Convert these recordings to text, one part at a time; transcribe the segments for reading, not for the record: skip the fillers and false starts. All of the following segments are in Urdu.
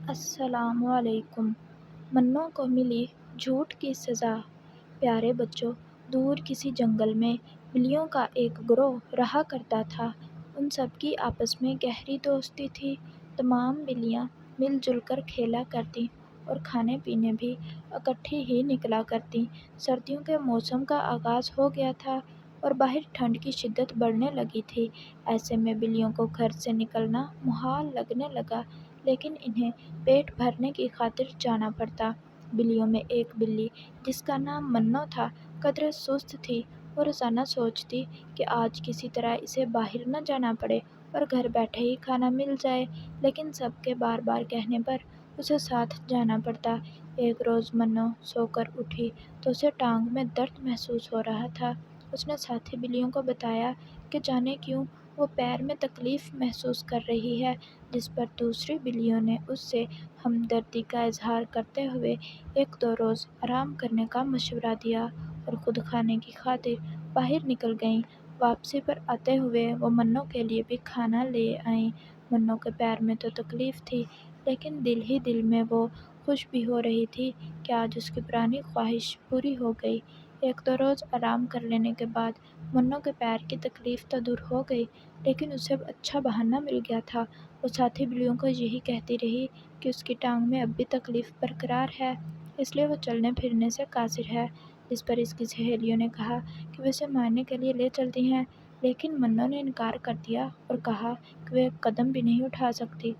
السلام علیکم۔ منوں کو ملی جھوٹ کی سزا۔ پیارے بچوں، دور کسی جنگل میں بلیوں کا ایک گروہ رہا کرتا تھا۔ ان سب کی آپس میں گہری دوستی تھی۔ تمام بلیاں مل جل کر کھیلا کرتیں اور کھانے پینے بھی اکٹھی ہی نکلا کرتیں۔ سردیوں کے موسم کا آغاز ہو گیا تھا اور باہر ٹھنڈ کی شدت بڑھنے لگی تھی۔ ایسے میں بلیوں کو گھر سے نکلنا محال لگنے لگا، لیکن انہیں پیٹ بھرنے کی خاطر جانا پڑتا۔ بلیوں میں ایک بلی جس کا نام منوں تھا قدرے سست تھی۔ وہ روزانہ سوچتی کہ آج کسی طرح اسے باہر نہ جانا پڑے اور گھر بیٹھے ہی کھانا مل جائے، لیکن سب کے بار بار کہنے پر اسے ساتھ جانا پڑتا۔ ایک روز منوں سو کر اٹھی تو اسے ٹانگ میں درد محسوس ہو رہا تھا۔ اس نے ساتھی بلیوں کو بتایا کہ جانے کیوں وہ پیر میں تکلیف محسوس کر رہی ہے، جس پر دوسری بلیوں نے اس سے ہمدردی کا اظہار کرتے ہوئے ایک دو روز آرام کرنے کا مشورہ دیا اور خود کھانے کی خاطر باہر نکل گئیں۔ واپسی پر آتے ہوئے وہ منوں کے لیے بھی کھانا لے آئیں۔ منوں کے پیر میں تو تکلیف تھی، لیکن دل ہی دل میں وہ خوش بھی ہو رہی تھی کہ آج اس کی پرانی خواہش پوری ہو گئی۔ ایک دو روز آرام کر لینے کے بعد منوں کے پیر کی تکلیف تو دور ہو گئی، لیکن اسے اب اچھا بہانہ مل گیا تھا۔ وہ ساتھی بلیوں کو یہی کہتی رہی کہ اس کی ٹانگ میں اب بھی تکلیف برقرار ہے، اس لیے وہ چلنے پھرنے سے قاصر ہے، جس پر اس کی سہیلیوں نے کہا کہ وہ اسے مارنے کے لیے لے چلتی ہیں، لیکن منوں نے انکار کر دیا اور کہا کہ وہ ایک قدم بھی نہیں اٹھا سکتی۔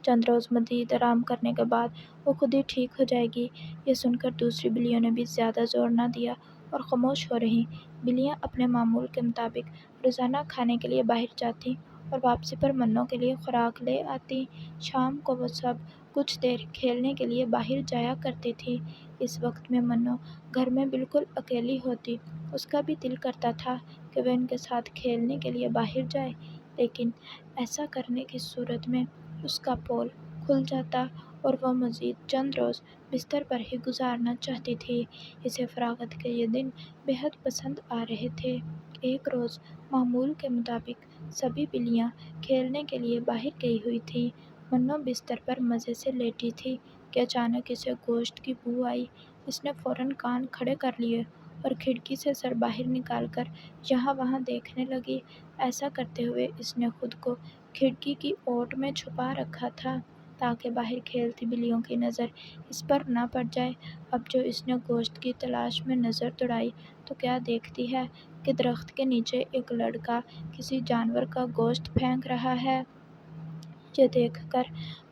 چند روز مزید آرام کرنے کے بعد وہ خود ہی ٹھیک ہو جائے گی۔ یہ سن کر دوسری بلیوں نے بھی زیادہ زور نہ دیا اور خاموش ہو رہیں۔ بلیاں اپنے معمول کے مطابق روزانہ کھانے کے لیے باہر جاتیں اور واپسی پر منوں کے لیے خوراک لے آتیں۔ شام کو وہ سب کچھ دیر کھیلنے کے لیے باہر جایا کرتی تھیں۔ اس وقت میں منوں گھر میں بالکل اکیلی ہوتی۔ اس کا بھی دل کرتا تھا کہ وہ ان کے ساتھ کھیلنے کے لیے باہر جائے، لیکن ایسا کرنے کی صورت میں اس کا پول کھل جاتا اور وہ مزید چند روز بستر پر ہی گزارنا چاہتی تھی۔ اسے فراغت کے یہ دن بے حد پسند آ رہے تھے۔ ایک روز معمول کے مطابق سبھی بلیاں کھیلنے کے لیے باہر گئی ہوئی تھیں۔ منوں بستر پر مزے سے لیٹی تھی کہ اچانک اسے گوشت کی بو آئی۔ اس نے فوراً کان کھڑے کر لیے اور کھڑکی سے سر باہر نکال کر یہاں وہاں دیکھنے لگی۔ ایسا کرتے ہوئے اس نے خود کو کھڑکی کی اوٹ میں چھپا رکھا تھا تاکہ باہر کھیلتی بلیوں کی نظر اس پر نہ پڑ جائے۔ اب جو اس نے گوشت کی تلاش میں نظر دوڑائی تو کیا دیکھتی ہے کہ درخت کے نیچے ایک لڑکا کسی جانور کا گوشت پھینک رہا ہے۔ یہ دیکھ کر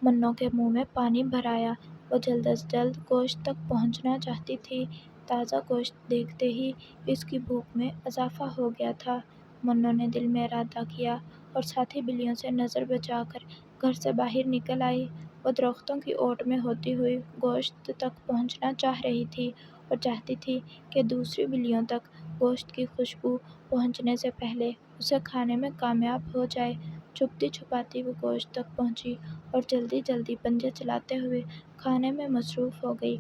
منوں کے منہ میں پانی بھر آیا۔ وہ جلد از جلد گوشت تک پہنچنا چاہتی تھی۔ تازہ گوشت دیکھتے ہی اس کی بھوک میں اضافہ ہو گیا تھا۔ منوں نے دل میں ارادہ کیا اور ساتھی بلیوں سے نظر بچا کر گھر سے باہر نکل آئی۔ وہ درختوں کی اوٹ میں ہوتی ہوئی گوشت تک پہنچنا چاہ رہی تھی اور چاہتی تھی کہ دوسری بلیوں تک گوشت کی خوشبو پہنچنے سے پہلے اسے کھانے میں کامیاب ہو جائے۔ چھپتی چھپاتی وہ گوشت تک پہنچی اور جلدی جلدی پنجے چلاتے ہوئے کھانے میں مصروف ہو گئی۔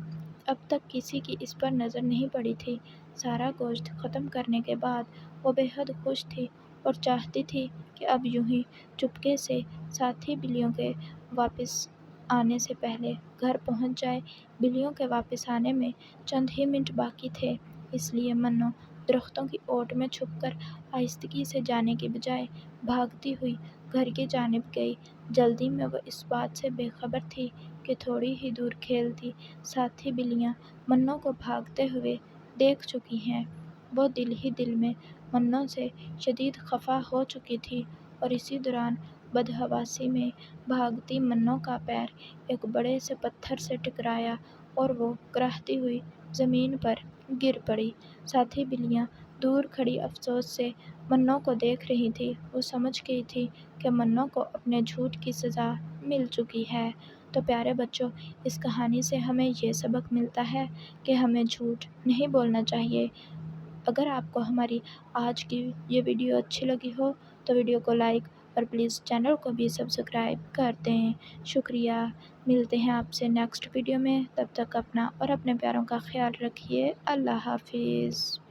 اب تک کسی کی اس پر نظر نہیں پڑی تھی۔ سارا گوشت ختم کرنے کے بعد وہ بے حد خوش تھی اور چاہتی تھی کہ اب یوں ہی چپکے سے ساتھی بلیوں کے واپس آنے سے پہلے گھر پہنچ جائے۔ بلیوں کے واپس آنے میں چند ہی منٹ باقی تھے، اس لیے منوں درختوں کی اوٹ میں چھپ کر آہستگی سے جانے کی بجائے بھاگتی ہوئی گھر کی جانب گئی۔ جلدی میں وہ اس بات سے بے خبر تھی کہ تھوڑی ہی دور کھیلتی ساتھی بلیاں منوں کو بھاگتے ہوئے دیکھ چکی ہیں۔ وہ دل ہی دل میں منوں سے شدید خفا ہو چکی تھی اور اسی دوران بدحواسی میں بھاگتی منوں کا پیر ایک بڑے سے پتھر سے ٹکرایا اور وہ کراہتی ہوئی زمین پر گر پڑی۔ ساتھی بلیاں دور کھڑی افسوس سے منوں کو دیکھ رہی تھیں۔ وہ سمجھ گئی تھی کہ منوں کو اپنے جھوٹ کی سزا مل چکی ہے۔ تو پیارے بچوں، اس کہانی سے ہمیں یہ سبق ملتا ہے کہ ہمیں جھوٹ نہیں بولنا چاہیے۔ اگر آپ کو ہماری آج کی یہ ویڈیو اچھی لگی ہو تو ویڈیو کو لائک اور پلیز چینل کو بھی سبسکرائب کر دیں۔ شکریہ۔ ملتے ہیں آپ سے نیکسٹ ویڈیو میں، تب تک اپنا اور اپنے پیاروں کا خیال رکھیے۔ اللہ حافظ۔